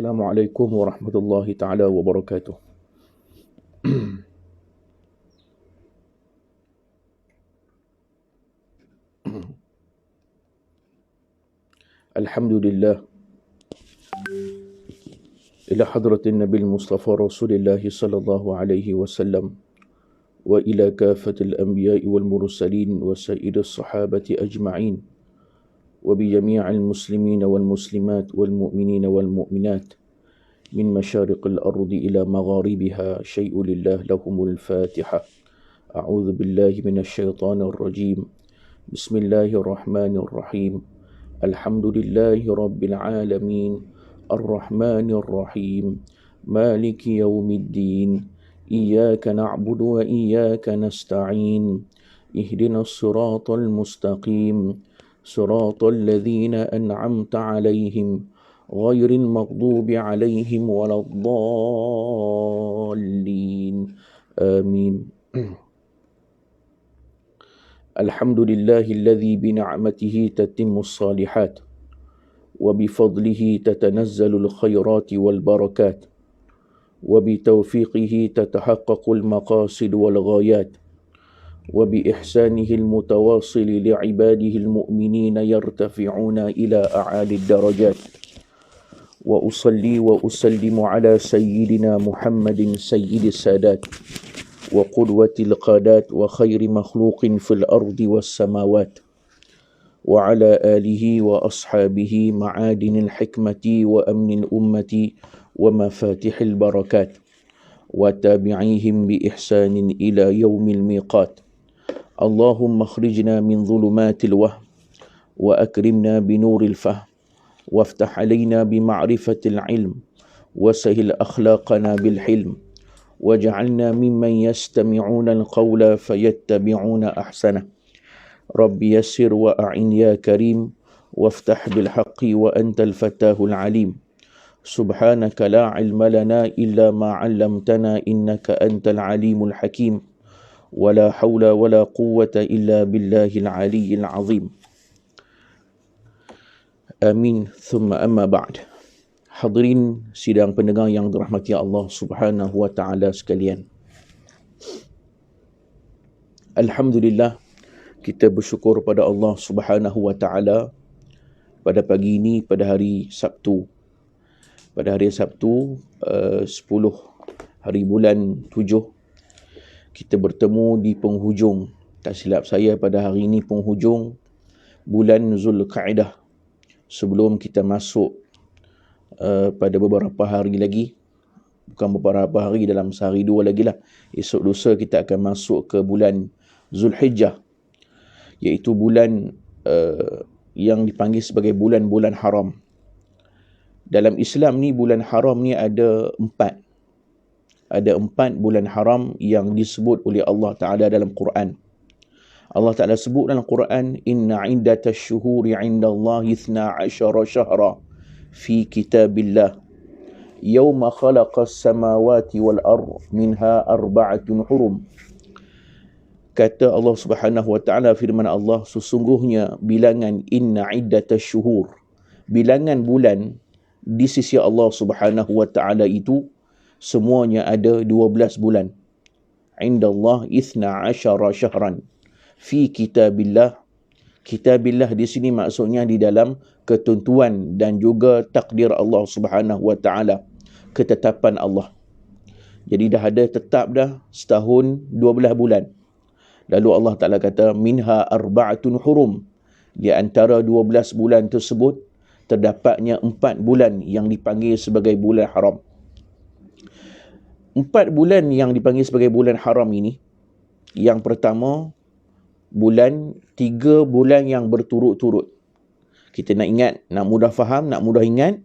Assalamualaikum warahmatullahi taala wabarakatuh. Alhamdulillah ila hadratin Nabil Mustafa Rasulillah sallallahu alaihi wasallam wa ila kafatil anbiya'i wal mursalin wa sayyidis sahabati ajma'in wa bi jami'il muslimina wal muslimat wal mu'minina wal mu'minat min masyariqil ardi ila magharibiha syai'u lillah lahumul fatihah. A'udzu billahi minasy syaithanir rajim. Bismillahirrahmanirrahim. Alhamdulillahi rabbil alamin. Ar-Rahmanir Rahim. Maliki yaumiddin. Iyyaka na'budu wa iyyaka nasta'in. Ihdinas siratal mustaqim. Siratal ladzina an'amta 'alaihim ghairil maghdubi 'alaihim waladdallin. Amin. Alhamdulillahilladzi bi ni'matihi tatimmus shalihat wa bi fadlihi tatanazzalul khairati wal barakat wa bi tawfiqihi tatahaqqaqul maqasid wal ghayat wa bi ihsanihi al mutawassil li 'ibadihi al mu'minina yartafi'una ila a'ali darajat. Wa usalli wa usallimu ala sayyidina Muhammadin sayyidis sadat wa qudwatil qadat wa khairi makhluqin fil ardi was samawat wa ala alihi wa ashabihi ma'adinil hikmati wa amnil ummati wa mafatihil barakat wa tabi'ihim bi ihsanin ila yaumil miqat. Allahumma akhrijna min dhulumatil wahm wa akrimna bi nuril fahm waftah alaina bi ma'rifatil ilm wa sahil akhlaqana bil hilm waj'alna mimman yastami'una al-qawla fayattabi'una ahsana. Rabbi yassir wa a'in ya karim waftah bil haqqi wa antal fatahul alim. Subhanaka la ilma lana illa ma 'allamtana innaka antal alimul hakim. Wala hawla wala quwwata illa billahil aliyyil azim. Amin thumma amma ba'd. Hadirin sidang pendengar yang dirahmati Allah Subhanahu wa taala sekalian. Alhamdulillah, kita bersyukur pada Allah Subhanahu wa taala pada pagi ini, pada hari Sabtu. Pada hari Sabtu 10 hari bulan 7 kita bertemu di penghujung, tak silap saya pada hari ini penghujung bulan Zulqa'dah. Sebelum kita masuk pada beberapa hari lagi, bukan beberapa hari, dalam sehari dua lagi lah, esok lusa kita akan masuk ke bulan Zulhijjah, iaitu bulan yang dipanggil sebagai bulan-bulan haram. Dalam Islam ni bulan haram ni ada empat bulan haram yang disebut oleh Allah Ta'ala dalam Quran. Allah Ta'ala sebut dalam Quran, inna iddatash syuhuri indallahi 12 syahra fi kitabillah yawma khalaqas samawati wal ard minha arba'atun hurum. Kata Allah Subhanahu wa taala, firman Allah, sesungguhnya bilangan inna iddatash syuhur, bilangan bulan di sisi Allah Subhanahu wa taala itu semuanya ada 12 bulan. Indallah 12 syahran fi kitabillah. Kitabillah di sini maksudnya di dalam ketentuan dan juga takdir Allah Subhanahu wa taala, ketetapan Allah. Jadi dah ada tetap dah setahun 12 bulan. Lalu Allah Taala kata minha arba'atun hurum, di antara 12 bulan tersebut terdapatnya 4 bulan yang dipanggil sebagai bulan haram. 4 bulan yang dipanggil sebagai bulan haram ini, yang pertama bulan 3 bulan yang berturut-turut. Kita nak ingat, nak mudah faham, nak mudah ingat,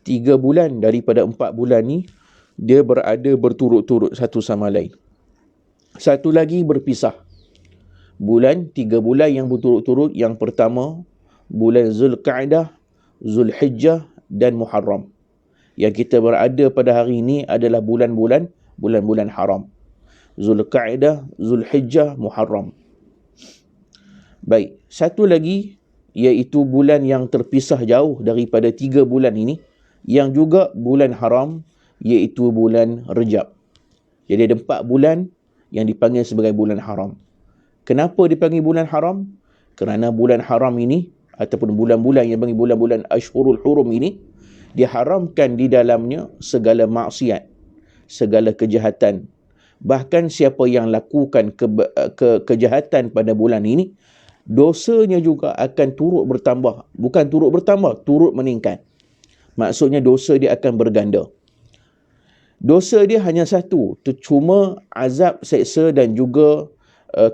3 bulan daripada 4 bulan ni dia berada berturut-turut satu sama lain. Satu lagi berpisah. Bulan 3 bulan yang berturut-turut, yang pertama bulan Zulqa'dah, Zulhijjah dan Muharram. Yang kita berada pada hari ini adalah bulan-bulan haram. Zulqa'dah, Zulhijjah, Muharram. Baik, satu lagi iaitu bulan yang terpisah jauh daripada 3 bulan ini, yang juga bulan haram, iaitu bulan Rejab. Jadi ada 4 bulan yang dipanggil sebagai bulan haram. Kenapa dipanggil bulan haram? Kerana bulan haram ini, ataupun bulan-bulan yang dipanggil bulan-bulan Ashhurul Hurum ini, diharamkan di dalamnya segala maksiat, segala kejahatan. Bahkan siapa yang lakukan kejahatan pada bulan ini, dosanya juga akan turut bertambah. Bukan turut bertambah, turut meningkat. Maksudnya dosa dia akan berganda. Dosa dia hanya satu, cuma azab, seksa dan juga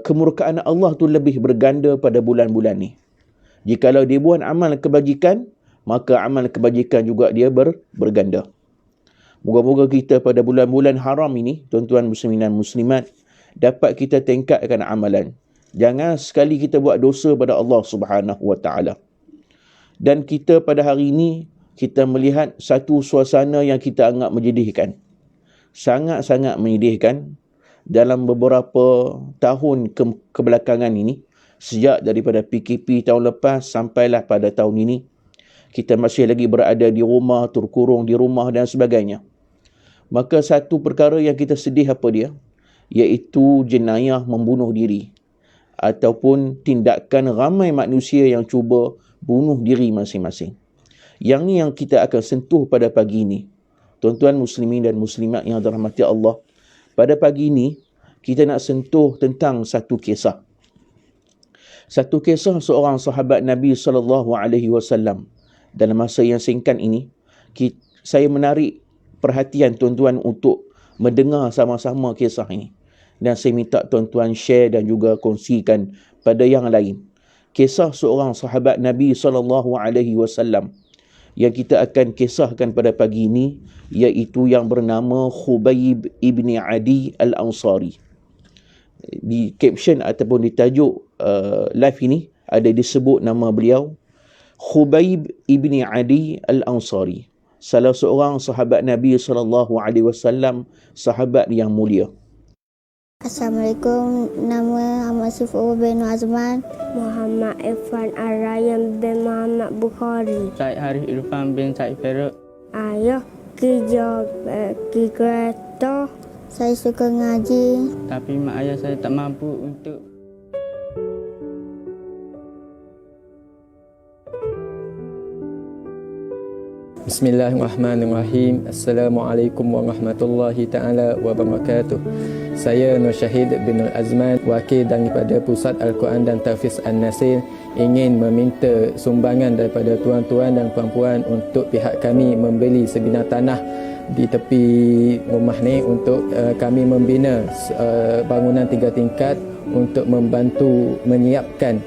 kemurkaan Allah tu lebih berganda pada bulan-bulan ni. Jikalau dia buat amal kebajikan, maka amal kebajikan juga dia berganda. Moga-moga kita pada bulan-bulan haram ini, tuan-tuan muslimin dan muslimat, dapat kita tingkatkan amalan. Jangan sekali kita buat dosa pada Allah Subhanahu Wa Taala. Dan kita pada hari ini, kita melihat satu suasana yang kita anggap menyedihkan. Sangat-sangat menyedihkan dalam beberapa tahun kebelakangan ini. Sejak daripada PKP tahun lepas sampailah pada tahun ini, kita masih lagi berada di rumah, terkurung di rumah dan sebagainya. Maka satu perkara yang kita sedih apa dia? Iaitu jenayah membunuh diri. Ataupun tindakan ramai manusia yang cuba bunuh diri masing-masing. Yang ni yang kita akan sentuh pada pagi ini. Tuan-tuan muslimin dan muslimat yang dirahmati Allah, pada pagi ini kita nak sentuh tentang satu kisah. Satu kisah seorang sahabat Nabi SAW. Dalam masa yang singkat ini, saya menarik perhatian tuan-tuan untuk mendengar sama-sama kisah ini. Dan saya minta tuan-tuan share dan juga kongsikan pada yang lain. Kisah seorang sahabat Nabi SAW yang kita akan kisahkan pada pagi ini, iaitu yang bernama Khubayb ibni Adi al-Ansari. Di caption ataupun di tajuk live ini ada disebut nama beliau, Khubayb ibni Adi al-Ansari, salah seorang sahabat Nabi SAW, sahabat yang mulia. Assalamualaikum, nama Ahmad Sifur bin Azman, Muhammad Irfan Ar-Rayyan bin Muhammad Bukhari, Syed Harith Irfan bin Syed Farouk. Ayah kerja kereta. Saya suka ngaji. Tapi mak ayah saya tak mampu untuk Bismillahirrahmanirrahim. Assalamualaikum warahmatullahi ta'ala wabarakatuh. Saya Nur Syahid bin Azman, wakil daripada Pusat Al-Quran dan Tahfiz An-Nasir, ingin meminta sumbangan daripada tuan-tuan dan puan-puan untuk pihak kami membeli sebidang tanah di tepi rumah ni untuk kami membina bangunan 3 tingkat untuk membantu menyiapkan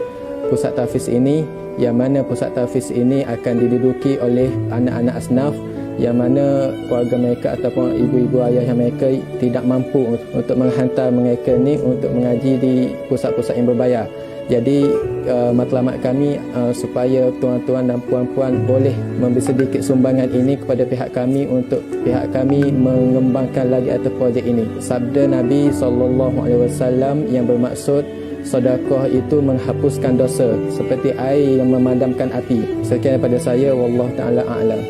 pusat tahfiz ini, yang mana pusat tahfiz ini akan diduduki oleh anak-anak asnaf yang mana keluarga mereka ataupun ibu-ibu ayah yang mereka tidak mampu untuk menghantar mereka ni untuk mengaji di pusat-pusat yang berbayar. Jadi matlamat kami supaya tuan-tuan dan puan-puan boleh memberi sedikit sumbangan ini kepada pihak kami untuk pihak kami mengembangkan lagi atas projek ini. Sabda Nabi SAW yang bermaksud sedekah itu menghapuskan dosa seperti air yang memadamkan api. Sekian daripada saya, wallahu taala a'lam.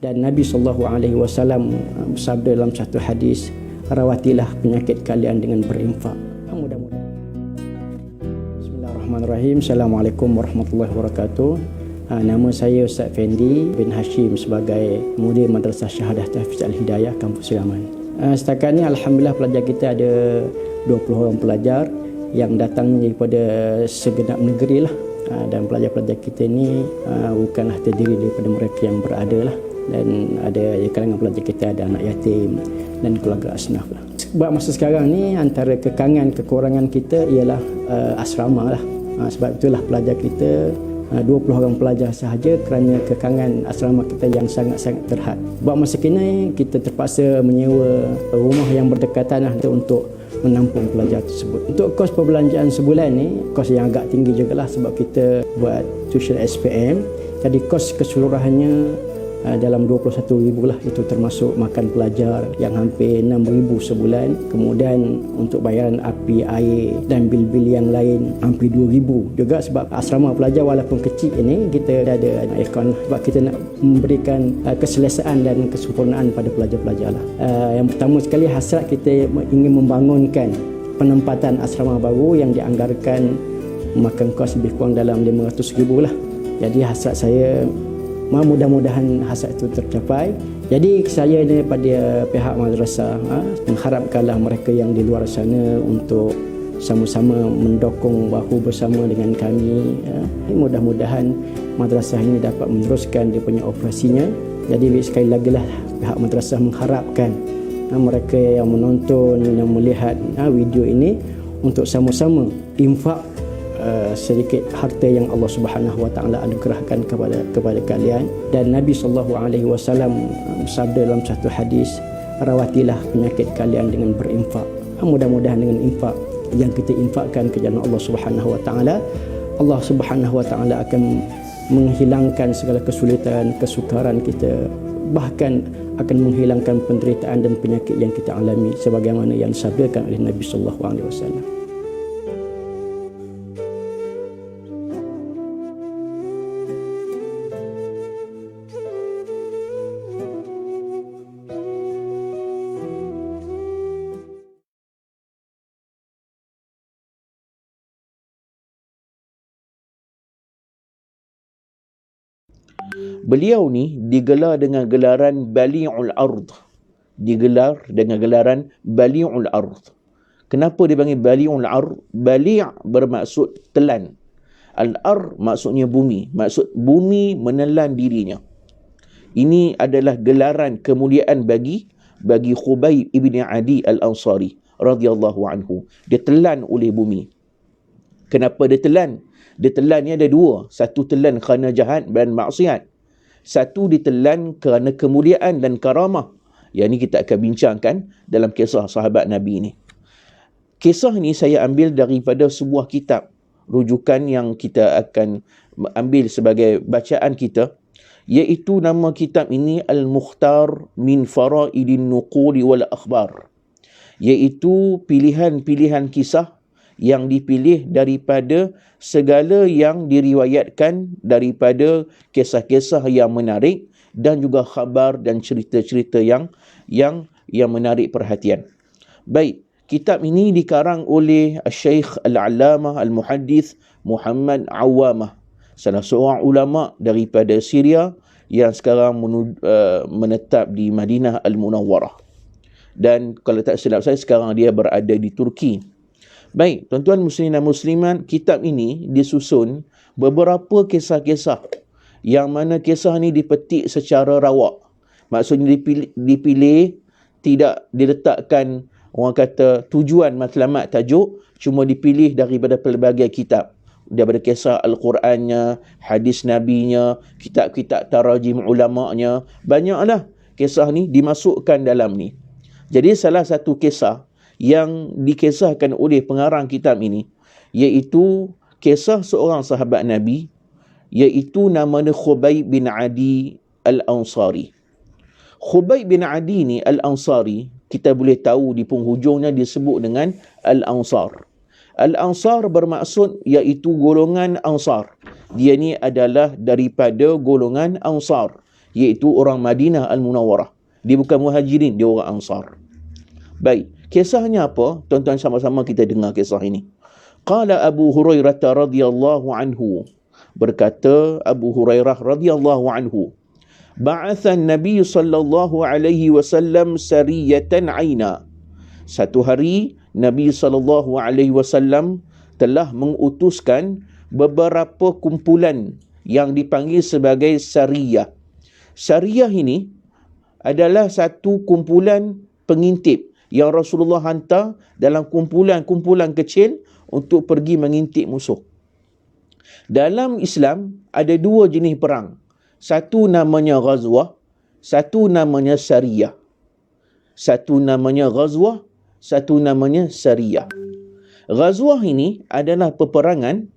Dan Nabi SAW bersabda dalam satu hadis, rawatilah penyakit kalian dengan berinfak. Mudah-mudahan. Bismillahirrahmanirrahim. Assalamualaikum warahmatullahi wabarakatuh. Nama saya Ustaz Fendi bin Hashim sebagai mudir Madrasah Syahadah Tahfiz Al-Hidayah Kampus Siraman. Setakat ini Alhamdulillah pelajar kita ada 20 orang pelajar yang datang daripada segenap negeri lah. Dan pelajar-pelajar kita ini bukanlah terdiri daripada mereka yang berada lah. Dan ada di kalangan pelajar kita ada anak yatim dan keluarga asnaf lah. Buat masa sekarang ni antara kekurangan kita ialah asrama lah. Sebab itulah pelajar kita 20 orang pelajar sahaja kerana kekangan asrama kita yang sangat-sangat terhad. Buat masa kini kita terpaksa menyewa rumah yang berdekatan untuk menampung pelajar tersebut. Untuk kos perbelanjaan sebulan ni, kos yang agak tinggi jugalah sebab kita buat tuition SPM. Jadi kos keseluruhannya dalam 21,000 lah, itu termasuk makan pelajar yang hampir 6,000 sebulan, kemudian untuk bayaran api, air dan bil-bil yang lain hampir 2,000 juga. Sebab asrama pelajar walaupun kecil ini kita ada aircon sebab kita nak memberikan keselesaan dan kesempurnaan pada pelajar-pelajar lah. Yang pertama sekali, hasrat kita ingin membangunkan penempatan asrama baru yang dianggarkan makan kos lebih kurang dalam 500,000 lah. Jadi hasrat saya, mudah-mudahan hasrat itu tercapai. Jadi saya daripada pihak madrasah mengharapkanlah mereka yang di luar sana untuk sama-sama mendokong bahu bersama dengan kami. Mudah-mudahan madrasah ini dapat meneruskan dia punya operasinya. Jadi sekali lagi lah pihak madrasah mengharapkan mereka yang menonton, yang melihat video ini untuk sama-sama infak sedikit harta yang Allah Subhanahu wa taala anugerahkan kepada kalian. Dan Nabi sallallahu alaihi wasallam bersabda dalam satu hadis, rawatilah penyakit kalian dengan berinfak. Mudah-mudahan dengan infak yang kita infakkan ke jalan Allah Subhanahu wa taala, Allah Subhanahu wa taala akan menghilangkan segala kesulitan, kesukaran kita, bahkan akan menghilangkan penderitaan dan penyakit yang kita alami sebagaimana yang disabdakan oleh Nabi sallallahu alaihi wasallam. Beliau ni digelar dengan gelaran Bali'ul Ard. Digelar dengan gelaran Bali'ul Ard. Kenapa dia panggil Bali'ul Ard? Bali' bermaksud telan. Al-Ard maksudnya bumi. Maksud bumi menelan dirinya. Ini adalah gelaran kemuliaan bagi Khubayb ibn Adi Al-Ansari radhiyallahu anhu. Dia telan oleh bumi. Kenapa dia telan? Dia telan ni ada dua. Satu telan kerana jahat dan maksiat. Satu ditelan kerana kemuliaan dan karamah. Yang ini kita akan bincangkan dalam kisah sahabat Nabi ini. Kisah ni saya ambil daripada sebuah kitab. Rujukan yang kita akan ambil sebagai bacaan kita. Iaitu nama kitab ini Al-Mukhtar min Faraidin Nuquli wal Akhbar. Iaitu pilihan-pilihan kisah yang dipilih daripada segala yang diriwayatkan daripada kisah-kisah yang menarik dan juga khabar dan cerita-cerita yang menarik perhatian. Baik, kitab ini dikarang oleh Syekh Al-Allamah Al-Muhaddith Muhammad Awamah, salah seorang ulama daripada Syria yang sekarang menetap di Madinah Al-Munawwarah. Dan kalau tak silap saya, sekarang dia berada di Turki. Baik, tuan-tuan muslimin dan muslimat, kitab ini disusun beberapa kisah-kisah yang mana kisah ni dipetik secara rawak. Maksudnya dipilih tidak diletakkan orang kata tujuan matlamat tajuk, cuma dipilih daripada pelbagai kitab. Daripada kisah Al-Qurannya, hadis Nabinya, kitab-kitab tarajim ulama'nya, banyaklah kisah ni dimasukkan dalam ni. Jadi salah satu kisah yang dikisahkan oleh pengarang kitab ini, iaitu kisah seorang sahabat Nabi, iaitu namanya Khubayb bin Adi Al-Ansari. Khubayb bin Adi ni Al-Ansari, kita boleh tahu di penghujungnya disebut dengan Al-Ansar. Al-Ansar bermaksud iaitu golongan Ansar. Dia ni adalah daripada golongan Ansar, iaitu orang Madinah Al-Munawwarah. Dia bukan Muhajirin, dia orang Ansar. Baik, kisahnya apa? Tuan-tuan sama-sama kita dengar kisah ini. Qala Abu Hurairah radhiyallahu anhu. Berkata Abu Hurairah radhiyallahu anhu, ba'atha an-nabiy sallallahu alaihi wasallam sariyatan aina. Satu hari Nabi sallallahu alaihi wasallam telah mengutuskan beberapa kumpulan yang dipanggil sebagai sariyah. Sariyah ini adalah satu kumpulan pengintip yang Rasulullah hantar dalam kumpulan-kumpulan kecil untuk pergi mengintip musuh. Dalam Islam ada dua jenis perang. Satu namanya ghazwah, satu namanya sariyah. Satu namanya ghazwah, satu namanya sariyah. Ghazwah ini adalah peperangan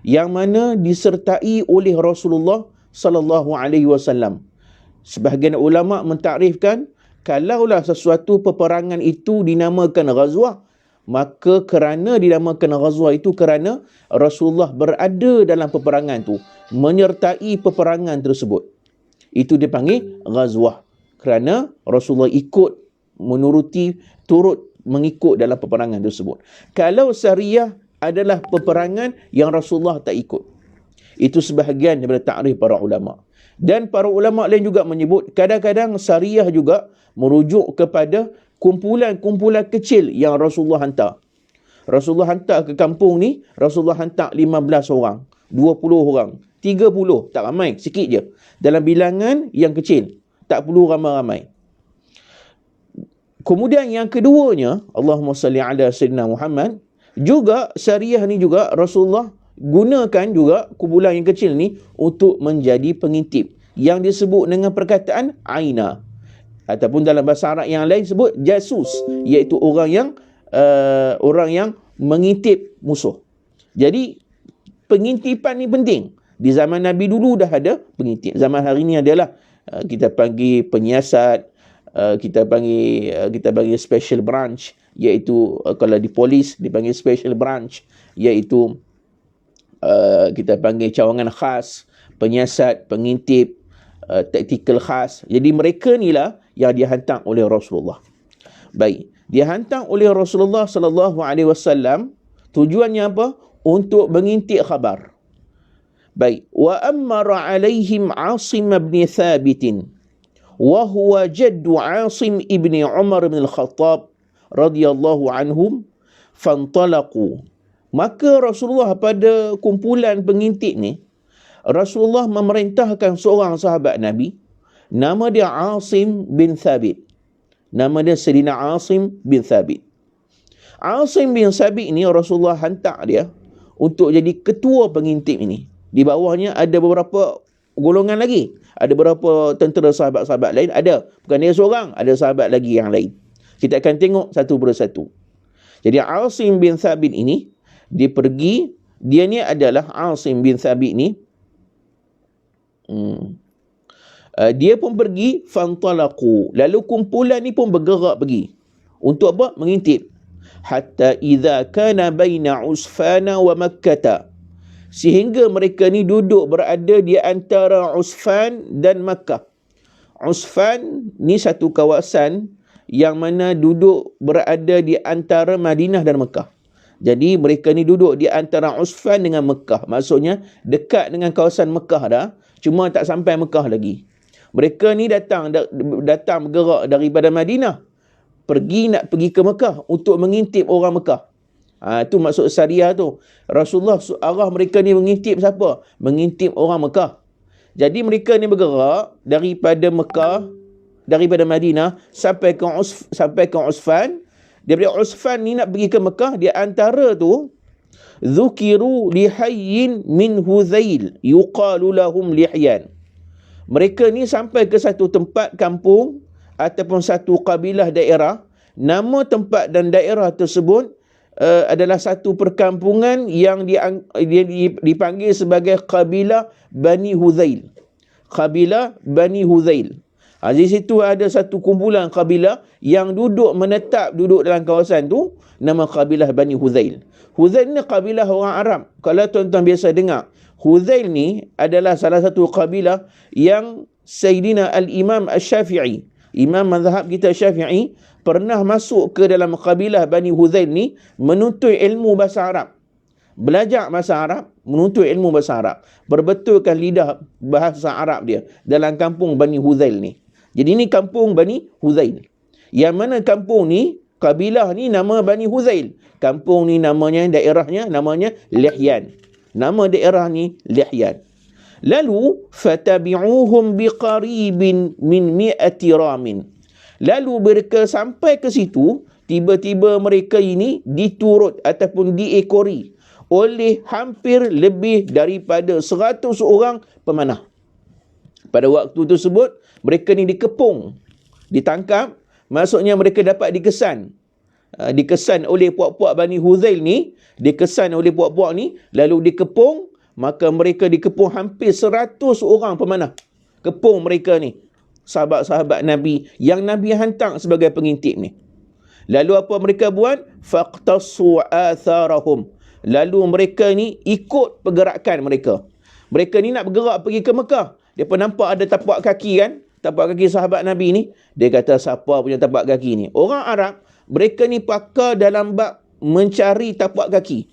yang mana disertai oleh Rasulullah sallallahu alaihi wasallam. Sebahagian ulama mentakrifkan kalaulah sesuatu peperangan itu dinamakan ghazwah, maka kerana dinamakan ghazwah itu kerana Rasulullah berada dalam peperangan itu, menyertai peperangan tersebut. Itu dipanggil ghazwah. Kerana Rasulullah turut mengikut dalam peperangan tersebut. Kalau sariyah adalah peperangan yang Rasulullah tak ikut. Itu sebahagian daripada takrif para ulama. Dan para ulama lain juga menyebut kadang-kadang sariyah juga merujuk kepada kumpulan-kumpulan kecil yang Rasulullah hantar. Rasulullah hantar ke kampung ni, Rasulullah hantar 15 orang, 20 orang, 30, tak ramai, sikit je. Dalam bilangan yang kecil, tak perlu ramai-ramai. Kemudian yang keduanya, Allahumma salli ala Sayyidina Muhammad, juga sariyah ni juga Rasulullah gunakan juga kumpulan yang kecil ni untuk menjadi pengintip, yang disebut dengan perkataan aina, ataupun dalam bahasa Arab yang lain sebut jasus, iaitu orang yang mengintip musuh. Jadi pengintipan ni penting. Di zaman Nabi dulu dah ada pengintip. Zaman hari ni adalah kita panggil penyiasat, kita panggil special branch, iaitu kalau di polis dipanggil special branch, iaitu kita panggil cawangan khas, penyiasat, pengintip, taktikal khas. Jadi mereka ni lah yang dihantar oleh Rasulullah. Baik, dihantar oleh Rasulullah sallallahu alaihi wasallam, tujuannya apa? Untuk mengintip khabar. Baik, wa amara alaihim Asim bin Thabit wa huwa jaddu Asim ibn Umar bin Al-Khattab radhiyallahu anhum fantalaqu. Maka Rasulullah pada kumpulan pengintip ni, Rasulullah memerintahkan seorang sahabat Nabi, nama dia Asim bin Thabit. Nama dia Sayyidina Asim bin Thabit. Asim bin Thabit ni Rasulullah hantar dia untuk jadi ketua pengintip ini. Di bawahnya ada beberapa golongan lagi. Ada beberapa tentera sahabat-sahabat lain. Ada. Bukan dia seorang. Ada sahabat lagi yang lain. Kita akan tengok satu persatu. Jadi Asim bin Thabit ini, dia pergi. Dia ni adalah Asim bin Thabit ni. Dia pun pergi. Fantalaqu. Lalu kumpulan ni pun bergerak pergi. Untuk apa? Mengintip. Hatta idha kana baina Usfana wa Makkata. Sehingga mereka ni duduk berada di antara Usfan dan Makkah. Usfan ni satu kawasan yang mana duduk berada di antara Madinah dan Mekah. Jadi mereka ni duduk di antara Usfan dengan Mekah. Maksudnya dekat dengan kawasan Mekah dah, cuma tak sampai Mekah lagi. Mereka ni datang bergerak daripada Madinah, nak pergi ke Mekah untuk mengintip orang Mekah. Itu maksud sariyah tu. Rasulullah arah mereka ni mengintip siapa? Mengintip orang Mekah. Jadi mereka ni bergerak daripada Mekah, daripada Madinah sampai ke Usfan. Daripada Usfan ni nak pergi ke Mekah, di antara tu Zukiru lihayyin min Hudzail yuqalu lahum Lihyan. Mereka ni sampai ke satu tempat kampung ataupun satu kabilah daerah. Nama tempat dan daerah tersebut adalah satu perkampungan yang dipanggil sebagai kabilah Bani Hudzail. Kabilah Bani Hudzail. Di situ ada satu kumpulan kabilah yang menetap dalam kawasan tu, nama kabilah Bani Hudzail. Hudzail ni kabilah orang Arab. Kalau tuan-tuan biasa dengar, Hudzail ni adalah salah satu kabilah yang Sayyidina Al-Imam Al-Syafi'i, Imam mazhab kita Syafi'i, pernah masuk ke dalam kabilah Bani Hudzail ni menuntut ilmu bahasa Arab. Belajar bahasa Arab, menuntut ilmu bahasa Arab. Perbetulkan lidah bahasa Arab dia dalam kampung Bani Hudzail ni. Jadi ni kampung Bani Hudzail. Yang mana kampung ni, kabilah ni nama Bani Hudzail. Kampung ni daerahnya namanya Lihyan. Nama daerah ni Lihyan. Lalu fatabi'uhum biqaribin min 100 ramin. Lalu mereka sampai ke situ, tiba-tiba mereka ini diturut ataupun diekori oleh hampir lebih daripada 100 orang pemanah. Pada waktu tersebut, mereka ni dikepung, ditangkap, maksudnya mereka dapat dikesan. Dikesan oleh puak-puak Bani Huzail ni, dikesan oleh puak-puak ni, lalu dikepung, maka mereka dikepung hampir 100 orang pemanah. Kepung mereka ni, sahabat-sahabat Nabi yang Nabi hantar sebagai pengintip ni. Lalu apa mereka buat? Faqtassu atharahum. Lalu mereka ni ikut pergerakan mereka. Mereka ni nak bergerak pergi ke Mekah. Mereka nampak ada tapak kaki kan? Tapak kaki sahabat Nabi ni. Dia kata, siapa punya tapak kaki ni? Orang Arab, mereka ni pakar dalam bab mencari tapak kaki.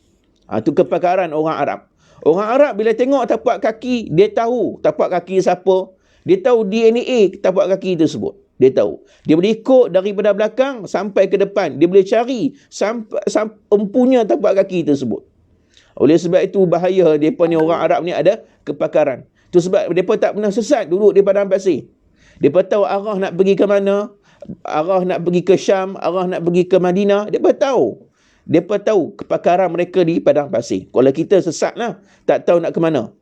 Itu kepakaran orang Arab. Orang Arab bila tengok tapak kaki, dia tahu tapak kaki siapa. Dia tahu DNA tapak kaki tersebut. Dia tahu. Dia boleh ikut daripada belakang sampai ke depan. Dia boleh cari sampai empunya tapak kaki tersebut. Oleh sebab itu bahaya mereka ni orang Arab ni ada kepakaran. Itu sebab mereka tak pernah sesat duduk di padang pasir. Mereka tahu arah nak pergi ke mana, arah nak pergi ke Syam, arah nak pergi ke Madinah. Mereka tahu. Mereka tahu kepakaran mereka di padang pasir. Kalau kita sesat lah, tak tahu nak ke mana.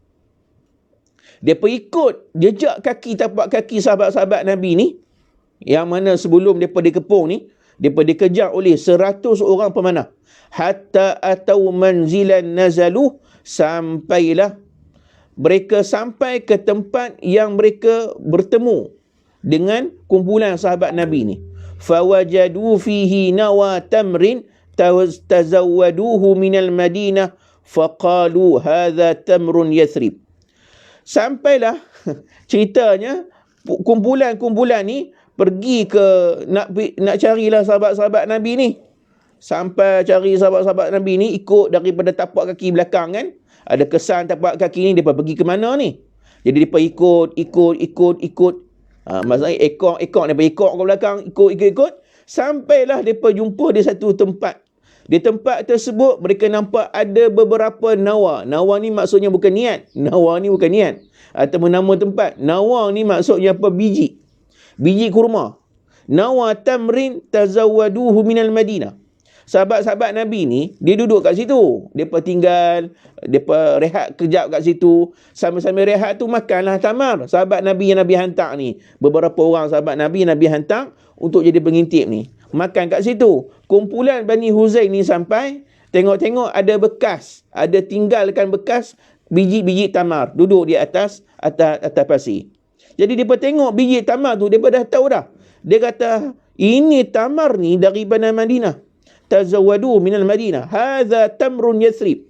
Mereka ikut jejak kaki, tapak kaki sahabat-sahabat Nabi ni, yang mana sebelum mereka dikepung ni, mereka dikejar oleh 100 orang pemanah. Hatta atau manzilan nazaluh, sampailah mereka sampai ke tempat yang mereka bertemu dengan kumpulan sahabat Nabi ni. Fawajadu fihi nawa tamrin tazawwaduhu minal Madinah faqalu hadha tamrun Yathrib. Sampailah ceritanya kumpulan-kumpulan ni pergi ke nak carilah sahabat-sahabat Nabi ni. Sampai cari sahabat-sahabat Nabi ni, ikut daripada tapak kaki belakang kan. Ada kesan tapak kaki ni, mereka pergi ke mana ni. Jadi mereka ikut. Maksudnya ekor mereka ikut ke belakang, ikut. Sampailah mereka jumpa di satu tempat. Di tempat tersebut mereka nampak ada beberapa nawa. Nawa ni maksudnya bukan niat. Nawa ni bukan niat. Atau nama tempat. Nawa ni maksudnya apa? Biji kurma. Nawa tamrin tazawwaduhu minal Madinah. Sahabat-sahabat Nabi ni, dia duduk kat situ. Mereka tinggal, mereka rehat kejap kat situ. Sambil-sambil rehat tu makanlah tamar. Sahabat Nabi yang Nabi hantar ni. Beberapa orang sahabat Nabi yang Nabi hantar untuk jadi pengintip ni. Makan kat situ. Kumpulan Bani Huzail ni sampai, tengok-tengok ada bekas. Ada tinggalkan bekas biji-biji tamar. Duduk di atas pasir. Jadi mereka tengok biji tamar tu, mereka dah tahu dah. Dia kata, ini tamar ni daripada Madinah. Tazawwadu minal Madinah. Hadha tamrun Yathrib.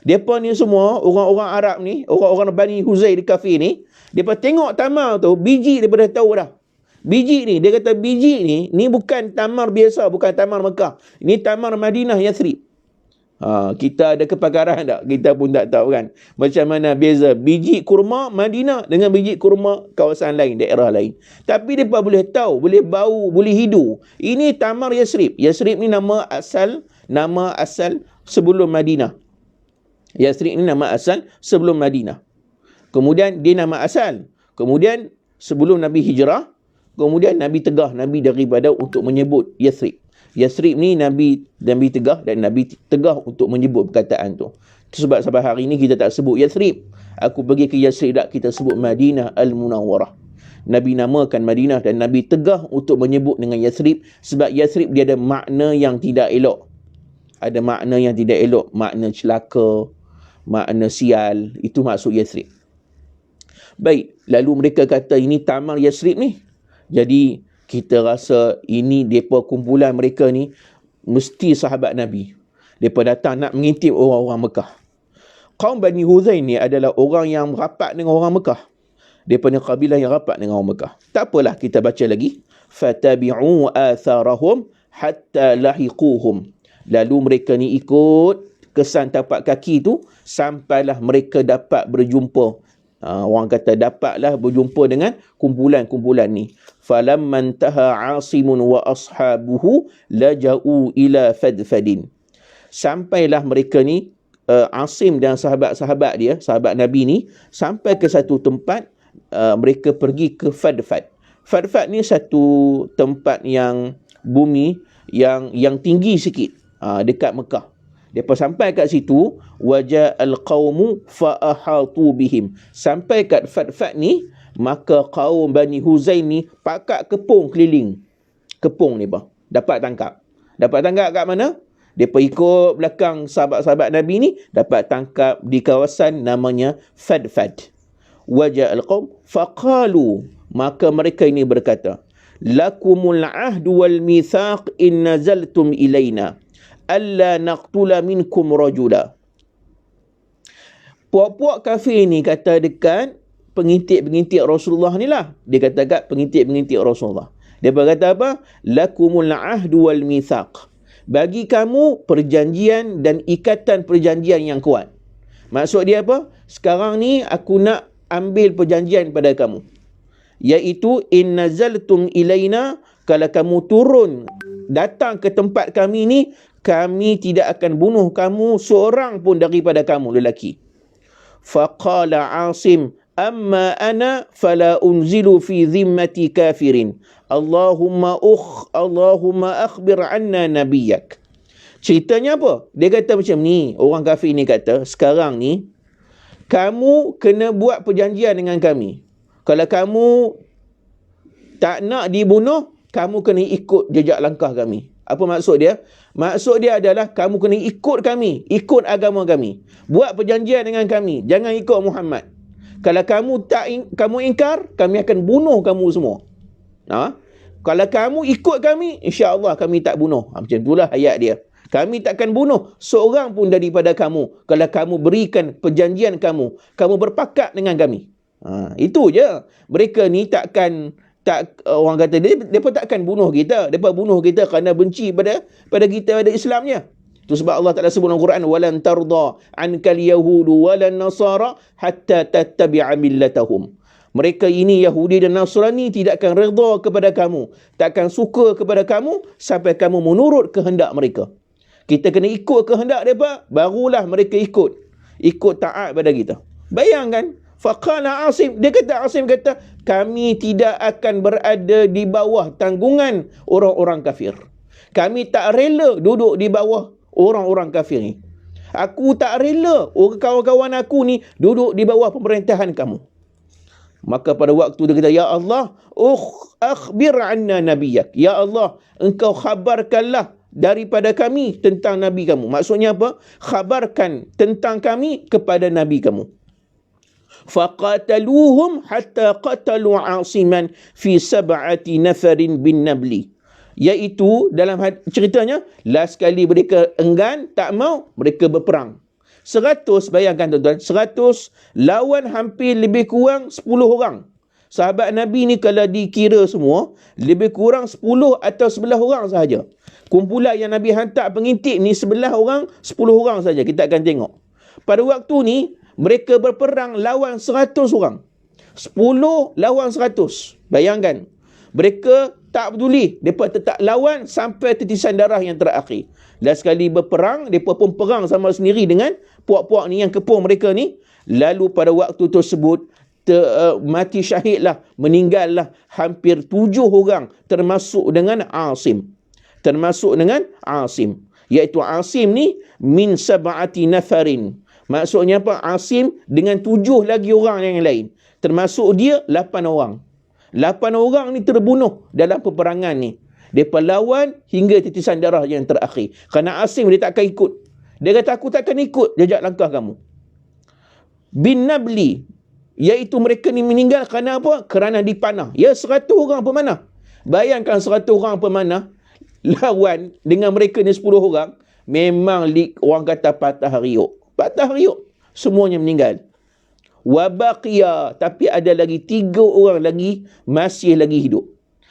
Mereka ni semua, orang-orang Arab ni, orang-orang Bani Huzail di kafir ni, mereka tengok tamar tu, biji mereka dah tahu dah. Biji ni, dia kata biji ni bukan tamar biasa, bukan tamar Mekah. Ini tamar Madinah Yathrib. Kita ada kepakaran tak? Kita pun tak tahu kan. Macam mana beza biji kurma Madinah dengan biji kurma kawasan lain, daerah lain. Tapi mereka boleh tahu, boleh bau, boleh hidu. Ini tamar Yathrib. Yathrib ni nama asal sebelum Madinah. Yathrib ni nama asal sebelum Madinah. Kemudian dia nama asal. Kemudian sebelum Nabi hijrah, kemudian Nabi tegah Nabi daripada untuk menyebut Yathrib. Yathrib ni Nabi tegah dan Nabi tegah untuk menyebut perkataan tu. Sebab sampai hari ni kita tak sebut Yathrib. Aku pergi ke Yathrib tak, kita sebut Madinah Al-Munawwarah. Nabi namakan Madinah dan Nabi tegah untuk menyebut dengan Yathrib sebab Yathrib dia ada makna yang tidak elok. Ada makna yang tidak elok, makna celaka, makna sial, itu maksud Yathrib. Baik, lalu mereka kata ini tamar Yathrib ni. Jadi kita rasa ini mereka kumpulan mereka ni mesti sahabat Nabi. Mereka datang nak mengintip orang-orang Mekah. Kaum Bani Huzail ni adalah orang yang rapat dengan orang Mekah. Mereka ni kabilah yang rapat dengan orang Mekah. Tak apalah, kita baca lagi. Fatabi'u atharahum hatta lahiquhum. Lalu mereka ni ikut kesan tapak kaki tu sampailah mereka dapat berjumpa. Orang kata dapatlah berjumpa dengan kumpulan-kumpulan ni. Falamman taha Asimun wa ashabuhu laja'u ila fadfadin. Sampailah mereka ni, Asim dan sahabat-sahabat dia, sahabat Nabi ni, sampai ke satu tempat, mereka pergi ke Fadfad. Fadfad ni satu tempat yang bumi yang tinggi sikit, dekat Mekah. Depa sampai kat situ, waja'al qaumu fa ahatu bihim. Sampai kat Fat ni, maka kaum Bani Huzaim ni pakat kepung keliling. Kepung ni bah. Dapat tangkap. Dapat tangkap kat mana? Depa ikut belakang sahabat-sahabat Nabi ni, dapat tangkap di kawasan namanya Fad. Waja'al qaum faqalu, maka mereka ini berkata, lakumul ahdu wal mithaq in nazaltum ilaina alla naqtula minkum rajula. Puak-puak kafir ni kata dekat pengintik-pengintik Rasulullah ni lah. Dia kata kat pengintik-pengintik Rasulullah. Dia berkata apa? Lakumul ahdu wal mithaq. Bagi kamu perjanjian dan ikatan perjanjian yang kuat. Maksud dia apa? Sekarang ni aku nak ambil perjanjian pada kamu. Iaitu in nazaltum ilaina, kalau kamu turun datang ke tempat kami ni, kami tidak akan bunuh kamu seorang pun daripada kamu lelaki. Faqala Asim, amma ana fala unzilu fi zimmati kafirin. Allahumma akhbir anna nabiyyak. Ceritanya apa? Dia kata macam ni, orang kafir ni kata, sekarang ni kamu kena buat perjanjian dengan kami. Kalau kamu tak nak dibunuh, kamu kena ikut jejak langkah kami. Apa maksud dia? Maksud dia adalah kamu kena ikut kami, ikut agama kami. Buat perjanjian dengan kami, jangan ikut Muhammad. Kalau kamu ingkar, kami akan bunuh kamu semua. Kalau kamu ikut kami, insya-Allah kami tak bunuh. Macam itulah ayat dia. Kami takkan bunuh seorang pun daripada kamu kalau kamu berikan perjanjian kamu berpakat dengan kami. Itu je. Mereka ni orang kata depa takkan bunuh kita. Depa bunuh kita kerana benci pada kita, pada Islamnya. Itu sebab Allah Taala sebut dalam Quran, walan tarda ankal yahudu walan nasara hatta tattabi'a millatahum. Mereka ini Yahudi dan Nasrani tidak akan redha kepada kamu, takkan suka kepada kamu sampai kamu menurut kehendak mereka. Kita kena ikut kehendak mereka, barulah mereka ikut taat pada kita. Bayangkan, faqala Asim, Asim kata, kami tidak akan berada di bawah tanggungan orang-orang kafir. Kami tak rela duduk di bawah orang-orang kafir ni. Aku tak rela kawan-kawan aku ni duduk di bawah pemerintahan kamu. Maka pada waktu dia kata, ya Allah, akhbir anna nabiyyak. Ya Allah, engkau khabarkanlah daripada kami tentang Nabi kamu. Maksudnya apa? Khabarkan tentang kami kepada Nabi kamu. Faqataluhum hatta qatalu Asiman fi 7 nafarin bin nabli. Iaitu dalam ceritanya, last kali mereka enggan, tak mau, mereka berperang. 100, bayangkan tuan-tuan, 100 lawan hampir lebih kurang 10 orang. Sahabat Nabi ni kalau dikira semua, lebih kurang 10 atau 11 orang sahaja. Kumpulan yang Nabi hantar pengintik ni 11 orang, 10 orang saja. Kita akan tengok. Pada waktu ni, mereka berperang lawan 100 orang. 10 lawan 100. Bayangkan. Mereka tak peduli. Mereka tetap lawan sampai tetisan darah yang terakhir. Last sekali berperang, mereka pun perang sama sendiri dengan puak-puak ni yang kepung mereka ni. Lalu pada waktu tersebut, mati syahidlah, meninggallah hampir 7 orang termasuk dengan Asim. Iaitu Asim ni min 7 nafarin. Maksudnya apa? Asim dengan 7 lagi orang yang lain. Termasuk dia 8 orang. 8 orang ni terbunuh dalam peperangan ni. Mereka lawan hingga titisan darah yang terakhir. Kerana Asim dia takkan ikut. Dia kata, aku takkan ikut jejak langkah kamu. Bin Nabli, iaitu mereka ni meninggal kerana apa? Kerana dipanah. Ya, 100 orang pemanah. Bayangkan 100 orang pemanah lawan dengan mereka ni 10 orang. Memang orang kata patah riuk. Semuanya meninggal. Wabaqiya, tapi ada lagi 3 orang lagi masih lagi hidup.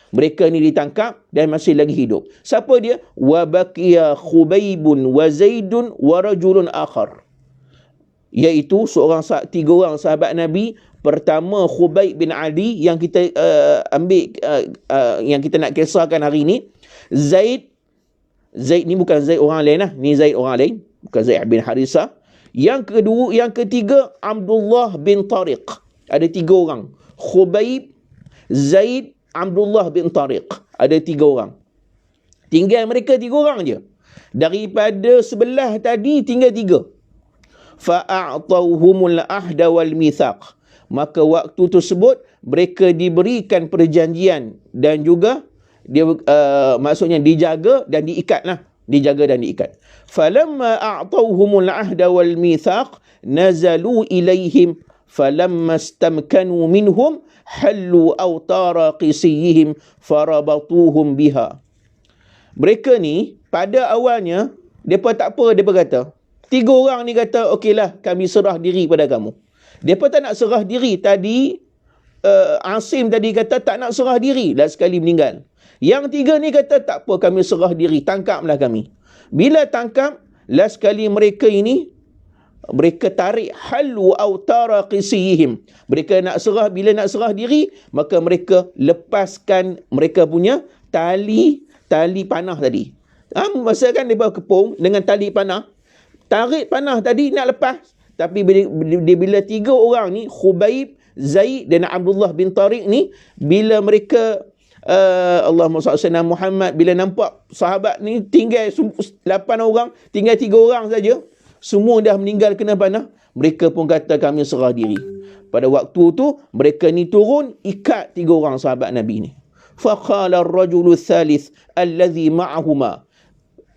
Mereka ni ditangkap dan masih lagi hidup. Siapa dia? Wabaqiya Khubaibun wa Zaidun wa rajulun akhar. Iaitu 3 orang sahabat Nabi. Pertama Khubaib bin Adi yang kita ambil yang kita nak kisahkan hari ni. Zaid ni bukan Zaid orang lain lah. Ni Zaid orang lain, bukan Zaid bin Harisah. Yang ketiga Abdullah bin Tariq. Ada 3 orang. Khubaib, Zaid, Abdullah bin Tariq. Ada 3 orang. Tinggal mereka 3 orang je. Daripada 11 tadi tinggal 3. Fa'a'tauhumul ahda wal mithaq. Maka waktu tersebut mereka diberikan perjanjian dan juga dia maksudnya dijaga dan diikatlah. Dijaga dan diikat. Falamma a'tauhumul ahda wal mithaq nazalu ilaihim falamma istamkanu minhum hallu awtara qisiyihim farabatuhum biha. Mereka ni pada awalnya depa tak apa, depa kata 3 orang ni kata okeylah kami serah diri pada kamu. Depa tak nak serah diri. Tadi Asim tadi kata tak nak serah diri, last sekali meninggal. Yang 3 ni kata tak apa kami serah diri, tangkaplah kami. Bila tangkap, last sekali mereka ini mereka tarik halu autara qisihim. Mereka nak serah, bila nak serah diri, maka mereka lepaskan mereka punya tali panah tadi. Masa kan dia kepung dengan tali panah, tarik panah tadi nak lepas. Tapi bila 3 orang ni, Khubaib, Zaid dan Abdullah bin Tariq ni, bila mereka Allahumma salli ala Muhammad, bila nampak sahabat ni tinggal 8 orang, tinggal 3 orang saja, semua dah meninggal kena panah, mereka pun kata kami serah diri. Pada waktu tu mereka ni turun ikat 3 orang sahabat Nabi ni. Faqala ar-rajulu tsalits allazi ma'ahuma.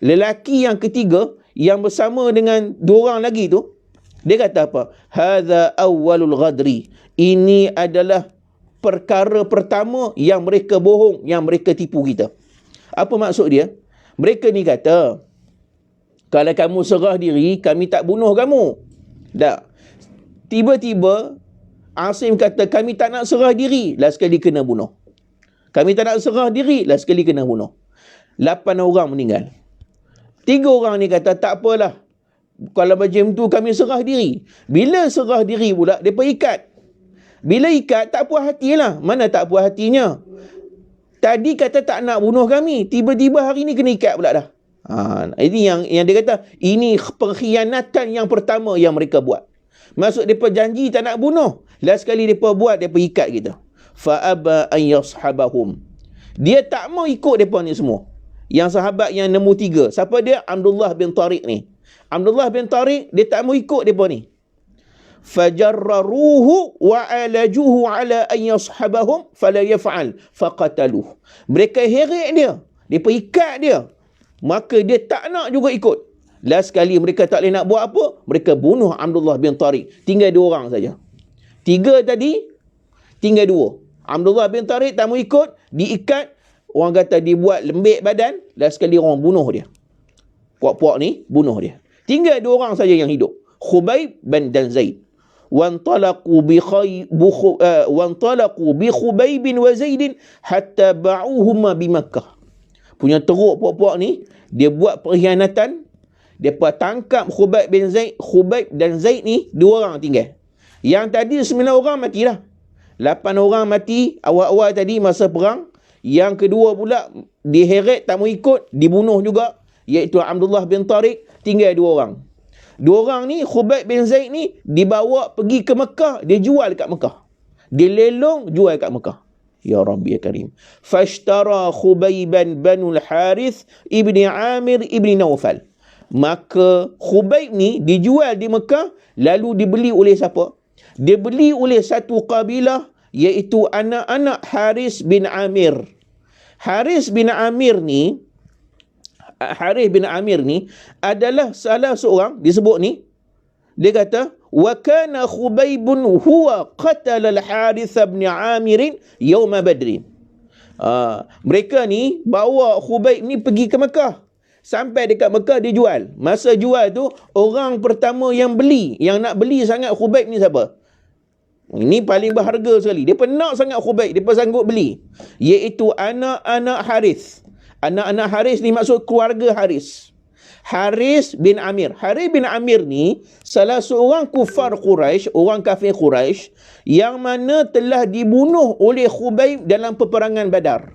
Lelaki yang ketiga yang bersama dengan 2 orang lagi tu, dia kata apa? Hadza awwalul ghadri. Ini adalah perkara pertama yang mereka bohong, yang mereka tipu kita. Apa maksud dia? Mereka ni kata, kalau kamu serah diri, kami tak bunuh kamu. Tak. Tiba-tiba Asim kata kami tak nak serah diri, last sekali kena bunuh. Kami tak nak serah diri, last sekali kena bunuh. 8 orang meninggal. 3 orang ni kata tak apalah, kalau macam tu kami serah diri. Bila serah diri pula, mereka ikat. Bila ikat, tak puas hatilah. Mana tak puas hatinya? Tadi kata tak nak bunuh kami, tiba-tiba hari ni kena ikat pula dah. Ini yang dia kata, ini pengkhianatan yang pertama yang mereka buat. Maksud mereka janji tak nak bunuh, last sekali mereka buat, mereka ikat kita. Fa'aba an yashabahum. Dia tak mau ikut mereka ni semua. Yang sahabat yang nombor 3, siapa dia? Abdullah bin Tariq ni. Abdullah bin Tariq, dia tak mau ikut mereka ni. Fajarraruhu wa alajuhu ala an yashabahum fala yaf'al faqataluh. Mereka heret dia, mereka ikat dia, maka dia tak nak juga ikut. Last sekali mereka tak boleh nak buat apa, mereka bunuh Abdullah bin Tariq. Tinggal 2 orang saja. 3 tadi, tinggal 2. Abdullah bin Tariq tak mau ikut, diikat, orang kata dibuat lembik badan, last sekali orang bunuh dia. Puak-puak ni bunuh dia. Tinggal 2 orang saja yang hidup, Khubaib dan Zaid. Wantalaqu bi Khubaib wa Zaid hatta ba'uhuma bi Makkah. Punya teruk puak-puak ni, dia buat perkhianatan. Depa tangkap Khubaib dan Zaid ni, 2 orang tinggal. Yang tadi 9 orang mati dah. 8 orang mati awal-awal tadi masa perang. Yang kedua pula diheret tak mau ikut, dibunuh juga, iaitu Abdullah bin Tariq. Tinggal 2 orang. 2 orang ni, Khubaib bin Zaid ni, dibawa pergi ke Mekah, dia jual dekat Mekah. Dia lelong jual dekat Mekah. Ya Rabbi ya Karim. Fashtara Khubaiban banul Harith ibni Amir ibni Naufal. Maka Khubaib ni dijual di Mekah, lalu dibeli oleh siapa? Dia beli oleh satu kabilah, iaitu anak-anak Haris bin Amir. Haris bin Amir ni adalah salah seorang, disebut ni, dia kata, wa kana Khubaibun huwa qatala al-Harith bin Amir yawm Badr. Mereka ni bawa Khubaib ni pergi ke Mekah. Sampai dekat Mekah dia jual. Masa jual tu, orang pertama yang beli, yang nak beli sangat Khubaib ni siapa? Ini paling berharga sekali. Dia nak sangat Khubaib, dia sanggup beli. Iaitu anak-anak Haris. Anak-anak Haris ni maksud keluarga Haris. Haris bin Amir. Haris bin Amir ni salah seorang kufar Quraisy, orang kafir Quraisy, yang mana telah dibunuh oleh Khubaib dalam peperangan Badar.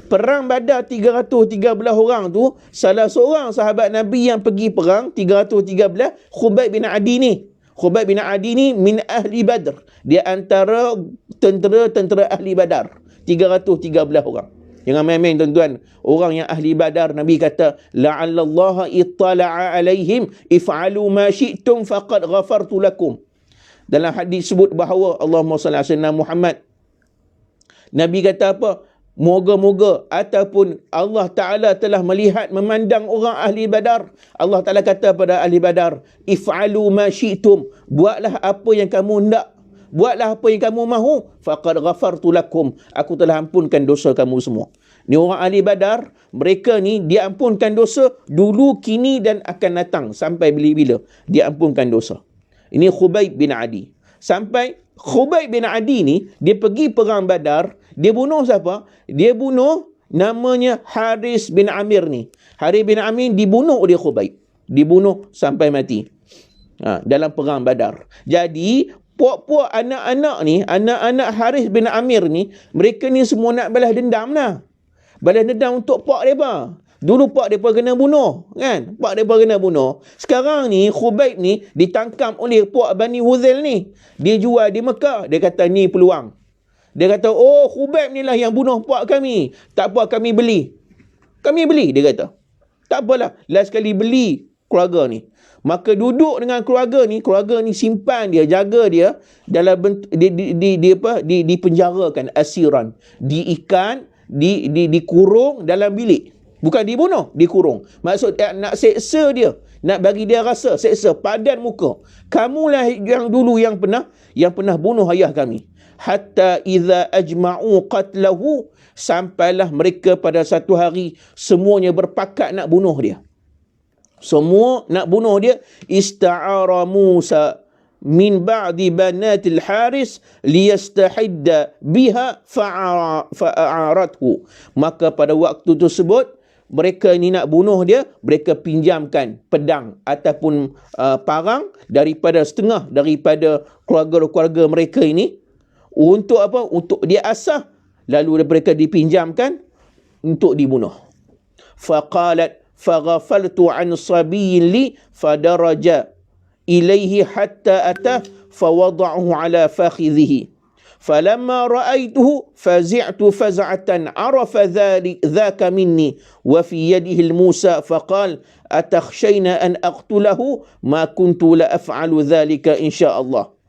Perang Badar 313 orang tu, salah seorang sahabat Nabi yang pergi perang 313, Khubaib bin Adi ni. Khubaib bin Adi ni min ahli Badr. Dia antara tentera-tentera ahli Badar. 313 orang. Jangan main-main tuan-tuan. Orang yang ahli Badar, Nabi kata, la'allallaha ittala'a alaihim if'alu ma syi'tum faqad ghafartu lakum. Dalam hadis sebut bahawa Allahumma salli ala sayyidina Muhammad. Nabi kata apa? Moga-moga ataupun Allah Ta'ala telah melihat, memandang orang ahli Badar. Allah Ta'ala kata pada ahli Badar, if'alu ma syi'tum. Buatlah apa yang kamu hendak. Buatlah apa yang kamu mahu. Faqad ghafartu lakum. Aku telah ampunkan dosa kamu semua. Ni orang ahli Badar, mereka ni diampunkan dosa dulu, kini dan akan datang. Sampai bila-bila diampunkan dosa. Ini Khubayb bin Adi. Sampai Khubayb bin Adi ni, dia pergi perang Badar. Dia bunuh siapa? Dia bunuh namanya Haris bin Amir ni. Haris bin Amir dibunuh oleh Khubayb. Dibunuh sampai mati. Dalam perang Badar. Jadi puak-puak anak-anak ni, anak-anak Haris bin Amir ni, mereka ni semua nak balas dendam lah. Balas dendam untuk pak mereka. Dulu pak mereka kena bunuh, kan? Pak mereka kena bunuh. Sekarang ni, Khubayb ni ditangkap oleh puak Bani Huzail ni. Dia jual di Mekah. Dia kata, ni peluang. Dia kata, oh, Khubayb ni lah yang bunuh puak kami. Tak apa, kami beli. Kami beli, dia kata. Tak apalah, last kali beli keluarga ni. Maka duduk dengan keluarga ni simpan dia, jaga dia dalam bentuk dipenjarakan, asiran, diikat, dikurung dalam bilik. Bukan dibunuh, dikurung. Maksud nak seksa dia, nak bagi dia rasa seksa, padan muka. Kamulah yang dulu yang pernah bunuh ayah kami. Hatta idza ajma'u qatlahu, sampailah mereka pada satu hari semuanya berpakat nak bunuh dia. Semua nak bunuh dia. Ista'ara Musa min ba'di banatil Haris liyastahidda biha fa'arathu. Maka pada waktu tersebut mereka ni nak bunuh dia, mereka pinjamkan pedang ataupun parang daripada setengah daripada keluarga-keluarga mereka ini. Untuk apa? Untuk dia asah. Lalu mereka dipinjamkan untuk dibunuh. Faqalat فغفلت عن صبي لي فدرج إليه حتى أتى فوضعه على فخذه فلما رأيته فزعت فزعة عرف ذاك مني وفي يده الموسى فقال أتخشين أن أقتله ما كنت لأفعل ذلك إن شاء الله.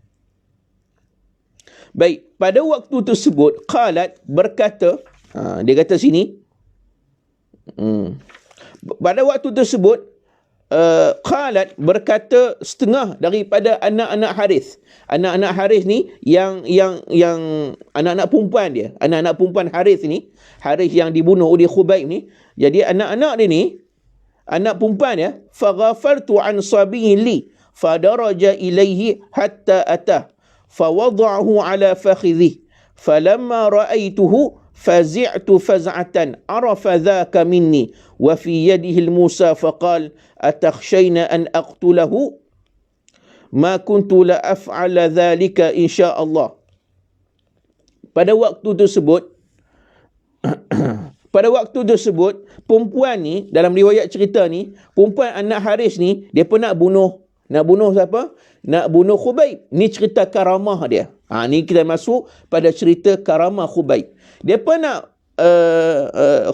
Baik, pada waktu tersebut qalat, berkata, dia kata sini, pada waktu tersebut qalat, berkata setengah daripada anak-anak Harith. Anak-anak Harith ni yang anak-anak perempuan dia. Anak-anak perempuan Harith ni, Harith yang dibunuh oleh Khubayb ni. Jadi anak-anak dia ni, anak perempuan dia, faghafaltu an sabiyyin li fadaraja ilaihi hatta atah fawada'ahu ala fakhidhi falamma ra'aituhu fazi'tu faz'atan arafa dhaka minni wa fi yadihi al-Musa faqal atakhshayna an aqtulahu ma kuntu la af'ala dhalika insyaallah. Pada waktu tersebut perempuan ni, dalam riwayat cerita ni, perempuan anak Haris ni, dia pun nak bunuh siapa? Nak bunuh Khubayb. Ni cerita karamah dia. Ni kita masuk pada cerita karamah Khubayb. Dia pun nak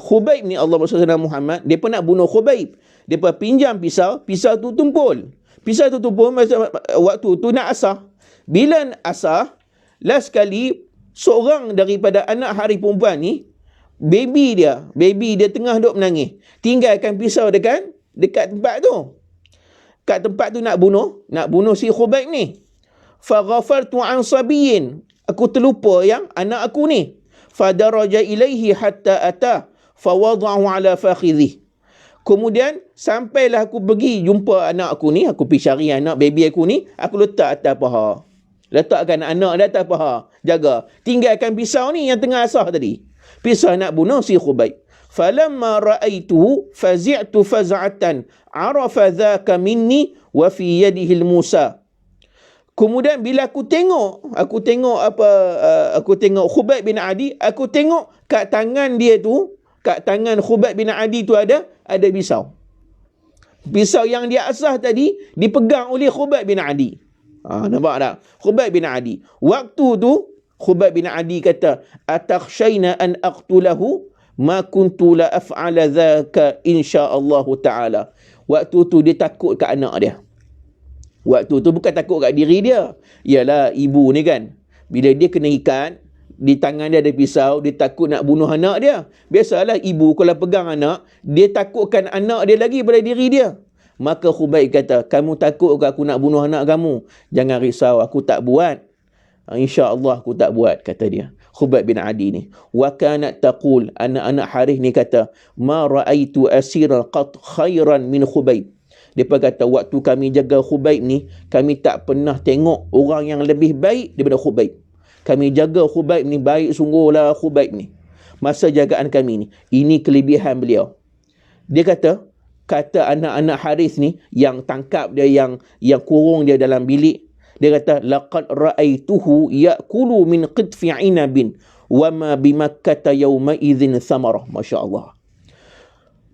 Khubayb ni, Allah SWT Muhammad, dia pun nak bunuh Khubayb. Dia pun pinjam pisau tu tumpul. Pisau tu tumpul waktu tu nak asah. Bila asah, last kali seorang daripada anak hari perempuan ni, baby dia tengah duk menangis. Tinggalkan pisau dekat tempat tu. Kat tempat tu nak bunuh si Khubayb ni. Faghafaltu an sabiyyin, aku terlupa yang anak aku ni. Fadaraja ilaihi hatta atah fawada'ahu ala fakhidhi. Kemudian sampailah aku pergi jumpa anak aku ni, aku pergi cari anak baby aku ni, aku letak atas paha. Letakkan anak dia atas paha, jaga. Tinggalkan pisau ni yang tengah asah tadi. Pisau nak bunuh si Khubayb. Falamma ra'aituhu fazi'tu faz'atan arafa dhaka minni wa fi yadihi al-Musa. Kemudian bila aku tengok Khubayb bin Adi, aku tengok kat tangan dia tu, kat tangan Khubayb bin Adi tu ada pisau. Pisau yang dia asah tadi dipegang oleh Khubayb bin Adi. Nampak tak? Khubayb bin Adi. Waktu tu Khubayb bin Adi kata, atakhshayna an aqtulahu ma kuntu la af'ala dzaka insyaallah taala. Waktu tu dia takut kat anak dia. Waktu tu bukan takut kat diri dia. Yalah, ibu ni kan, bila dia kena ikat, di tangan dia ada pisau, dia takut nak bunuh anak dia. Biasalah ibu kalau pegang anak, dia takutkan anak dia lagi pada diri dia. Maka Khubayb kata, kamu takut ke aku nak bunuh anak kamu? Jangan risau, aku tak buat. InsyaAllah aku tak buat, kata dia. Khubayb bin Adi ni. Wa kanat taqul, anak-anak Harith ni kata, ma ra'aitu asiran qat khairan min Khubayb. Dia kata, waktu kami jaga Khubayb ni, kami tak pernah tengok orang yang lebih baik daripada Khubayb. Kami jaga Khubayb ni, baik sungguhlah Khubayb ni. Masa jagaan kami ni. Ini kelebihan beliau. Dia kata anak-anak Harith ni, yang tangkap dia, yang kurung dia dalam bilik, dia kata, laqad ra'aituhu ya'kulu min qitfi 'inabin wa ma bi Makkah yawma idzin thamarah. Masya-Allah.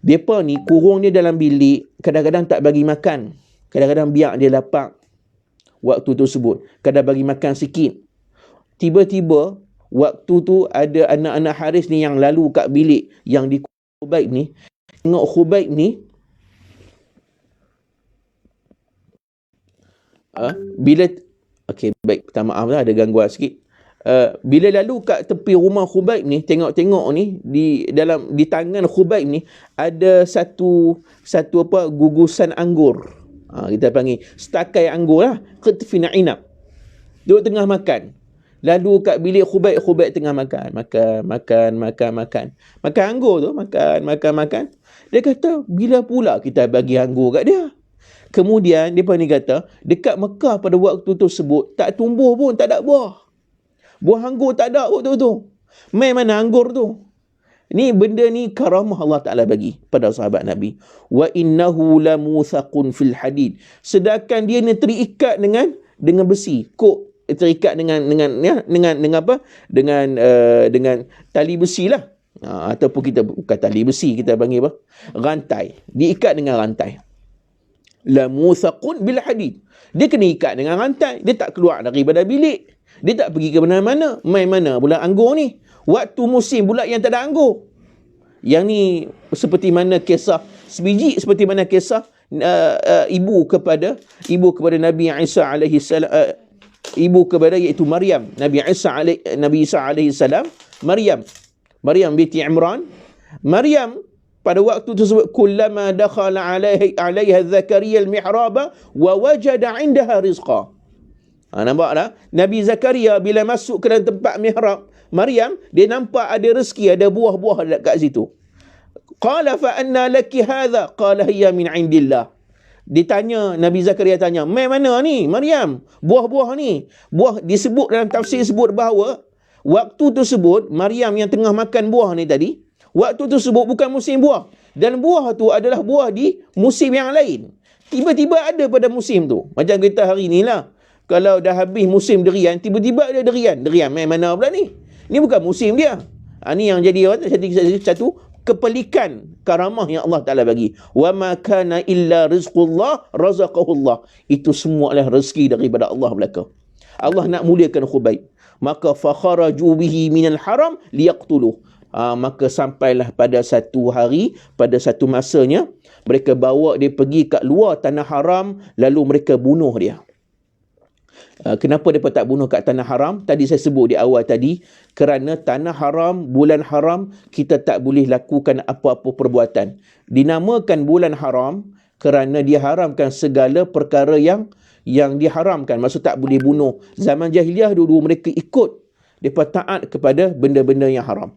Depa ni kurung dia dalam bilik, kadang-kadang tak bagi makan, kadang-kadang biar dia lapar waktu tersebut, kadang bagi makan sikit. Tiba-tiba waktu tu ada anak-anak Haris ni yang lalu kat bilik yang di Khubayb ni, tengok Khubayb ni bila okey, baik, minta maaf lah ada gangguan sikit. Bila lalu kat tepi rumah Khubayb ni, tengok-tengok ni di tangan Khubayb ni ada satu gugusan anggur. Kita panggil setakai anggur lah, qitfin inab. Duduk tengah makan. Lalu kat bilik Khubayb tengah makan anggur tu, makan. Dia kata, bila pula kita bagi anggur kat dia? Kemudian dia ni kata, dekat Mekah pada waktu tersebut tak tumbuh pun, tak ada buah. Buah anggur tak ada waktu tu. Mai mana anggur tu? Ni benda ni karamah Allah Ta'ala bagi pada sahabat Nabi. Wa innahu lamuthaqun fil hadid. Sedangkan dia ni terikat dengan besi. Kok terikat dengan apa? Dengan tali besi lah. Ataupun kita bukan tali besi, kita panggil apa? Rantai. Diikat dengan rantai. Lamuthaqun bil hadid. Dia kena ikat dengan rantai. Dia tak keluar daripada bilik. Dia tak pergi ke mana-mana. Mai mana pula anggur ni? Waktu musim pula yang tak ada anggur. Yang ni seperti mana kisah sebiji, seperti mana kisah ibu kepada Nabi Isa alaihi salam, ibu kepada iaitu Maryam, Nabi Isa alaihi salam, Maryam binti Imran. Maryam pada waktu tersebut, kullama dakhala alaiha Zakaria al-mihraba wa wajada 'indaha rizqa. Nampak tak? Nabi Zakaria bila masuk ke dalam tempat mihrab Maryam, dia nampak ada rezeki, ada buah-buah dekat situ. Qala fa anna laki hadha? Qala hiya min indillah. Ditanya, Nabi Zakaria tanya, mai mana ni Maryam? Buah-buah ni. Buah disebut dalam tafsir, sebut bahawa waktu tersebut Maryam yang tengah makan buah ni tadi, waktu tersebut bukan musim buah. Dan buah tu adalah buah di musim yang lain. Tiba-tiba ada pada musim tu. Macam kita hari ni lah. Kalau dah habis musim durian, tiba-tiba ada durian. Durian main mana pula ni? Ni bukan musim dia. Ni yang jadi satu kepelikan karamah yang Allah Ta'ala bagi. Wa ma kana illa rizqullah razaqahullah. Itu semua adalah rezeki daripada Allah belaka. Allah nak muliakan Khubayb. Maka fakharaju bihi minal haram liyaqtuluh. Maka sampailah pada satu hari, pada satu masanya, mereka bawa dia pergi kat luar tanah haram, lalu mereka bunuh dia. Kenapa mereka tak bunuh kat tanah haram? Tadi saya sebut di awal tadi, kerana tanah haram, bulan haram, kita tak boleh lakukan apa-apa perbuatan. Dinamakan bulan haram kerana dia haramkan segala perkara yang diharamkan. Maksud tak boleh bunuh. Zaman jahiliah dulu mereka ikut, mereka taat kepada benda-benda yang haram.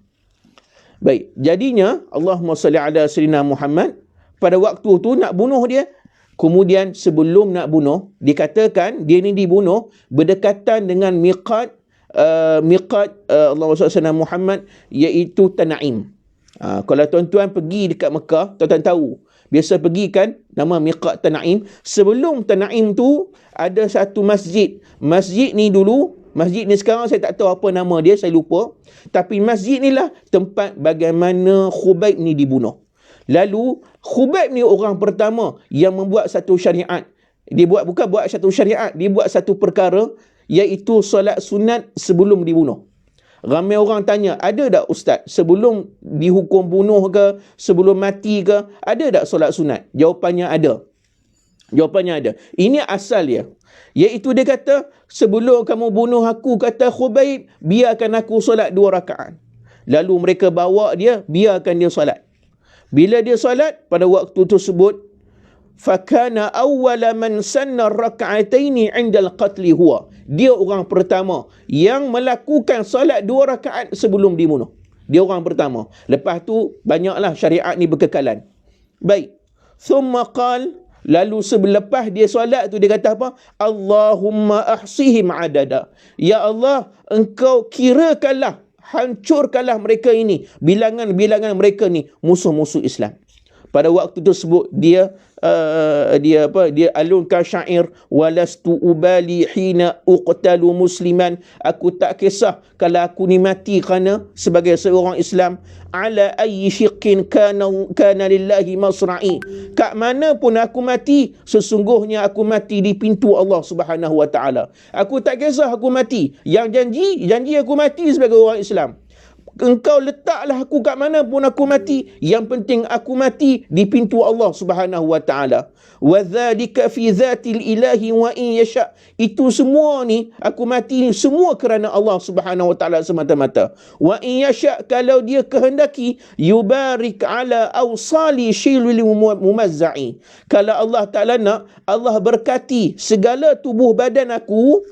Baik, jadinya Allahumma salli ala sayyidina Muhammad, pada waktu tu nak bunuh dia. Kemudian sebelum nak bunuh, dikatakan dia ni dibunuh berdekatan dengan miqat Allahumma salli ala sayyidina Muhammad, iaitu Tanaim. Kalau tuan-tuan pergi dekat Mekah, tuan-tuan tahu, biasa pergi kan nama miqat Tanaim. Sebelum Tanaim tu ada satu masjid. Masjid ni dulu, masjid ni sekarang saya tak tahu apa nama dia, saya lupa. Tapi masjid ni lah tempat bagaimana Khubayb ni dibunuh. Lalu Khubayb ni orang pertama yang membuat satu syariat. Dia bukan buat satu syariat, dia buat satu perkara, iaitu solat sunat sebelum dibunuh. Ramai orang tanya, ada tak ustaz sebelum dihukum bunuh ke, sebelum mati ke, ada tak solat sunat? Jawapannya ada. Jawapannya ada. Ini asal dia. Iaitu dia kata, sebelum kamu bunuh aku, kata Khubayb, biarkan aku solat 2 rakaat. Lalu mereka bawa dia, biarkan dia solat. Bila dia solat, pada waktu tersebut, fakana awwala man sanna rak'ataini 'inda al-qatl huwa. Dia orang pertama yang melakukan solat 2 rakaat sebelum dibunuh. Dia orang pertama. Lepas tu banyaklah syariat ni berkekalan. Baik. Thumma qal, lalu selepas dia solat tu dia kata apa? Allahumma ahsihim adada. Ya Allah, engkau kirakanlah, hancurkanlah mereka ini, bilangan-bilangan mereka ni, musuh-musuh Islam. Pada waktu tersebut dia alunkan syair, walastu ubali hina uqtalu musliman, aku tak kisah kalau aku ni mati kerana sebagai seorang Islam, ala ayyi shiqqin kana lillahi masra'i, kat mana pun aku mati, sesungguhnya aku mati di pintu Allah Subhanahu wa taala. Aku tak kisah aku mati, yang janji aku mati sebagai orang Islam. Engkau letaklah aku kat mana pun aku mati, yang penting aku mati di pintu Allah Subhanahu wa taala. Wa dzalika fi dzatil ilahi wa in yasha. Itu semua ni aku mati ni semua kerana Allah Subhanahu wa taala semata-mata. Wa in yasha, kalau dia kehendaki, yubarik ala awsali shilul mumazza'i. Kalau Allah Taala nak, Allah berkati segala tubuh badan aku.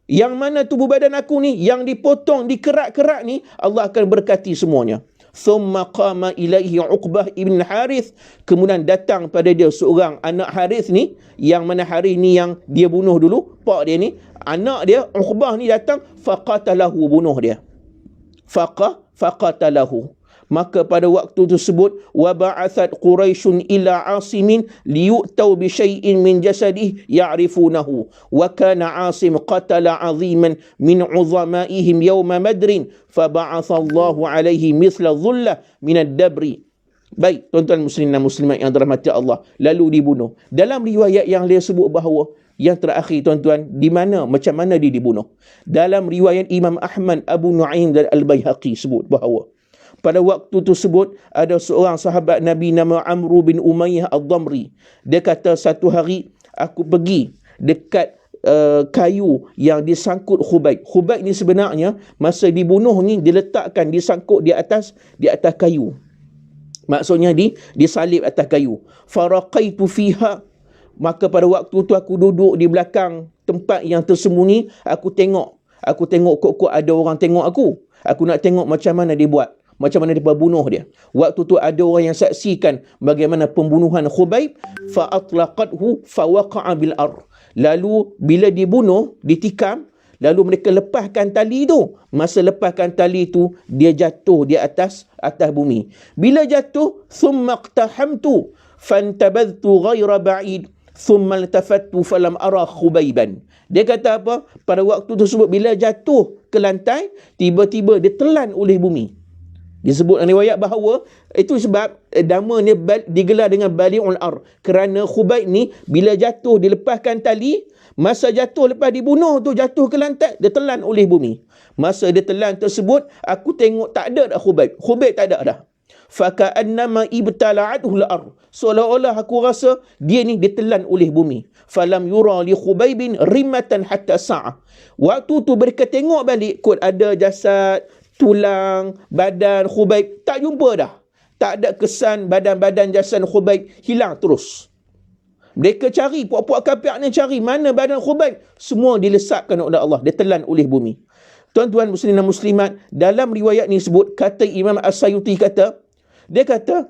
Yang mana tubuh badan aku ni, yang dipotong, dikerak-kerak ni, Allah akan berkati semuanya. Thumma qama ilaihi Uqbah ibn Harith. Kemudian datang pada dia seorang anak Harith ni, yang mana Harith ni yang dia bunuh dulu, pak dia ni, anak dia Uqbah ni datang, faqatalahu, bunuh dia. Faqatalahu. Maka pada waktu tersebut, wa ba'athat Quraisyun ila Asimin liyu'tau bi syai'in min jasadih ya'rifunahu, wa kana Asim qatala 'aziman min 'uzamaihim yawma Badrin fa ba'atha Allahu 'alaihi mithla dhullah min ad-dabri. Baik, tuan-tuan muslimin dan muslimat yang dirahmati Allah, lalu dibunuh. Dalam riwayat yang dia sebut bahawa yang terakhir, tuan-tuan, di mana, macam mana dia dibunuh? Dalam riwayat Imam Ahmad, Abu Nu'aim dan Al-Baihaqi sebut bahawa pada waktu tersebut ada seorang sahabat Nabi nama Amru bin Umayyah Ad-Damri. Dia kata, satu hari aku pergi dekat kayu yang disangkut Khubayb. Khubayb ni sebenarnya masa dibunuh ni diletakkan, disangkut di atas kayu. Maksudnya disalib atas kayu. Faraqaitu fiha. Maka pada waktu tu aku duduk di belakang tempat yang tersembunyi, aku tengok kok ada orang tengok aku. Aku nak tengok macam mana dia buat, macam mana dia bunuh dia. Waktu tu ada orang yang saksikan bagaimana pembunuhan Khubayb. Fa atlaqathu fa waqa'a bil ard. Lalu bila dibunuh, ditikam, lalu mereka lepaskan tali tu. Masa lepaskan tali tu, dia jatuh di atas bumi. Bila jatuh, thumma iqtahamtu fantabadhtu ghaira ba'id thumma iltafattu falam ara Khubayban. Dia kata apa? Pada waktu tersebut bila jatuh ke lantai, tiba-tiba ditelan oleh bumi. Disebut dalam riwayat bahawa itu sebab nama ni digelar dengan Bali'ul Ar, kerana Khubayb ni bila jatuh, dilepaskan tali, masa jatuh lepas dibunuh tu, jatuh ke lantai, dia telan oleh bumi. Masa dia telan tersebut, aku tengok tak ada dah Khubayb tak ada dah. Faka'annama ibtala'athu al-ard. Seolah-olah aku rasa dia ni ditelan oleh bumi. Falam yura li Khubaybin rimmatan hatta sa'ah. Waktu tu mereka tengok balik, kot ada jasad, tulang, badan Khubayb, tak jumpa dah. Tak ada kesan badan-badan jasad Khubayb, hilang terus. Mereka cari, puak-puak kafir ni cari mana badan Khubayb, semua dilesapkan oleh Allah, ditelan oleh bumi. Tuan-tuan muslimin dan muslimat, dalam riwayat ni sebut, kata Imam As-Sayuti kata, dia kata,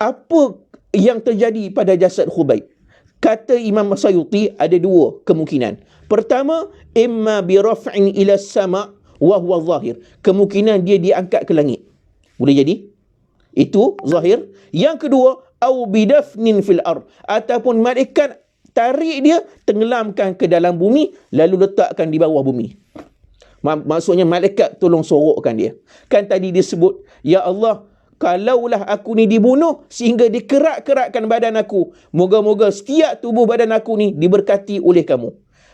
apa yang terjadi pada jasad Khubayb? Kata Imam As-Sayuti, ada dua kemungkinan. Pertama, imma bi raf'in ila sama' wa huwa zahir. Kemungkinan dia diangkat ke langit. Boleh jadi. Itu zahir. Yang kedua, au bidafnin fil ard. Ataupun malaikat tarik dia, tenggelamkan ke dalam bumi, lalu letakkan di bawah bumi. Maksudnya malaikat tolong sorokkan dia. Kan tadi disebut, ya Allah, kalaulah aku ni dibunuh sehingga dikerak-kerakkan badan aku, moga-moga setiap tubuh badan aku ni diberkati oleh kamu.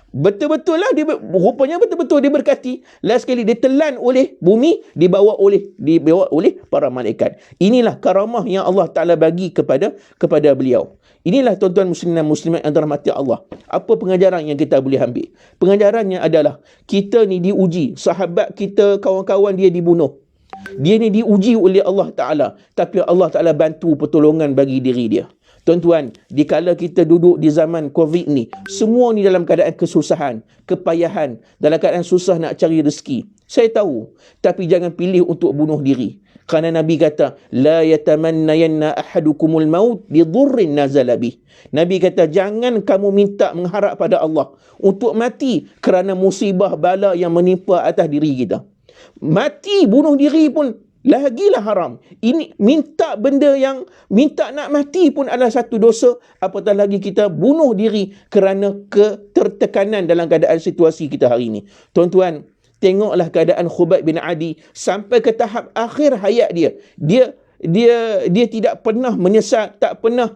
Betul-betul lah dia, rupanya betul-betul dia berkati. Last sekali dia telan oleh bumi, dibawa oleh para malaikat. Inilah karamah yang Allah Ta'ala bagi kepada beliau. Inilah tuan-tuan muslimin dan muslimat yang dirahmati Allah. Apa pengajaran yang kita boleh ambil? Pengajarannya adalah kita ni diuji. Sahabat kita, kawan-kawan dia dibunuh. Dia ni diuji oleh Allah Ta'ala. Tapi Allah Ta'ala bantu pertolongan bagi diri dia. Tuan-tuan, dikala kita duduk di zaman COVID ni, semua ni dalam keadaan kesusahan, kepayahan, dalam keadaan susah nak cari rezeki. Saya tahu, tapi jangan pilih untuk bunuh diri. Kerana Nabi kata, la yatamannayanna ahadukumul maut bi dhurrin nazala bih. Nabi kata, jangan kamu minta mengharap pada Allah untuk mati kerana musibah bala yang menimpa atas diri kita. Mati, bunuh diri pun lagilah haram. Ini minta benda yang minta nak mati pun adalah satu dosa, apatah lagi kita bunuh diri kerana ketertekanan dalam keadaan situasi kita hari ini. Tuan-tuan, tengoklah keadaan Khubayb bin Adi sampai ke tahap akhir hayat dia. Dia tidak pernah menyesal, tak pernah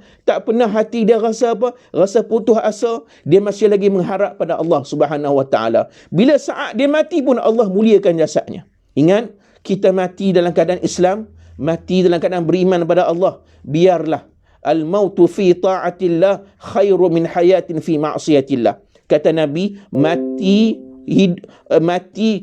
hati dia rasa apa? Rasa putus asa. Dia masih lagi mengharap pada Allah Subhanahu Wa Taala. Bila saat dia mati pun Allah muliakan jasadnya. Ingat, kita mati dalam keadaan Islam, mati dalam keadaan beriman kepada Allah. Biarlah al-mautu fi ta'atillah khairu min hayatin fi ma'siyatillah. Kata Nabi, mati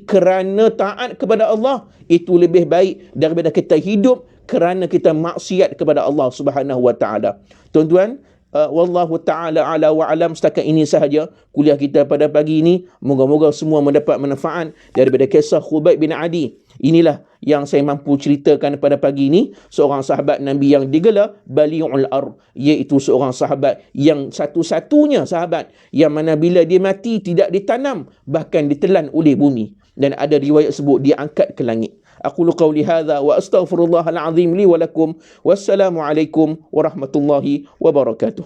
kerana taat kepada Allah itu lebih baik daripada kita hidup kerana kita maksiat kepada Allah Subhanahu Wa Taala. Tuan-tuan, wallahu ta'ala ala wa alam. Setakat ini sahaja kuliah kita pada pagi ini. Moga-moga semua mendapat manfaat daripada kisah Khubayb bin Adi. Inilah yang saya mampu ceritakan pada pagi ini. Seorang sahabat Nabi yang digelar Bali'ul Ar, iaitu seorang sahabat yang satu-satunya sahabat yang mana bila dia mati tidak ditanam, bahkan ditelan oleh bumi. Dan ada riwayat sebut dia angkat ke langit. Aqulu qawli hadha wa astaghfirullahal azim li wa lakum. Wassalamualaikum warahmatullahi wabarakatuh.